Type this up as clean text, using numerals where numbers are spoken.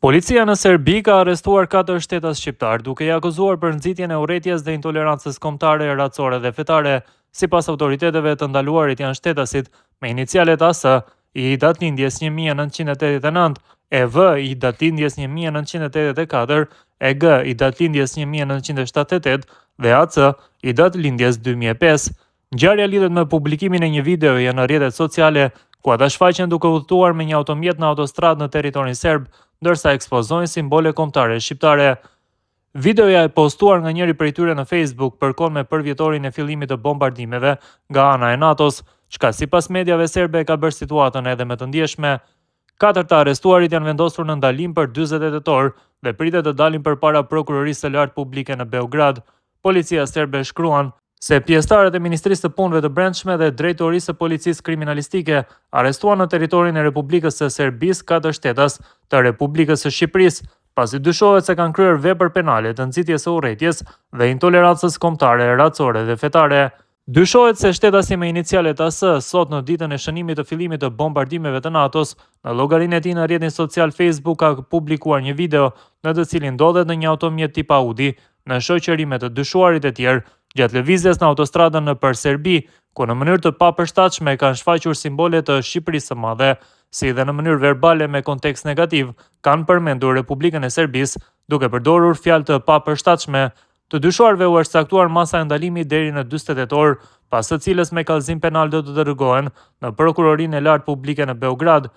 Policia në Serbi ka arrestuar 4 shtetas shqiptar, duke i akuzuar për nxitjen e urrëties dhe intolerancës kombëtare, racore dhe fetare. Sipas autoriteteve, të ndaluarit janë shtetasit me inicialet AS, i datëlindjes 1989, EV i datëlindjes 1984, EG i datëlindjes 1978 dhe AC i datëlindjes 2005. Ngjarja lidhet me publikimin e një videoje në rrjetet sociale ku ata shfaqen duke udhëtuar me një automjet në autostradë në territorin serb, ndërsa ekspozojnë simbole kombëtare shqiptare. Videoja e postuar nga njëri prej tyre në Facebook përkon me përvjetorin e fillimit të bombardimeve nga ana e NATO-s, çka sipas mediave serbe ka bërë situatën edhe më të ndjeshme. 4 të arrestuarit janë vendosur në ndalim për 48 orë dhe pritet të dalin përpara prokurorisë së lartë publike në Beograd. Policia serbe shkruan se pjesëtarët e Ministrisë të Punëve të Brendshme dhe Drejtorisë së Policisë Kriminalistike arrestuan në territorin e Republikës së Serbisë 4 shtetas të Republikës së Shqipërisë, pasi dyshohet se kanë kryer vepër penale të nxitjes së urrëties dhe intolerancës kombëtare, racore dhe fetare. Dyshohet se shtetasi me inicialet AS sot në ditën e shënimit të fillimit të bombardimeve të NATO-s, në llogarinë e tij në rrjetin social Facebook ka publikuar një video në të cilin ndodhet në një automjet tip Audi në shoqëri me të dyshuarit e tjerë gjatë lëvizjes në autostradën nëpër Serbi, ku në mënyrë të papërshtatshme kanë shfaqur simbole të Shqipërisë së Madhe, si dhe në mënyrë verbale me kontekst negativ, kanë përmendur Republikën e Serbisë duke përdorur fjalë të papërshtatshme. Të dyshuarve u është caktuar masa e ndalimit deri në 48 orë, pas së cilës me kallëzim penal do të dërgohen në prokurorinë e lartë publike në Beograd.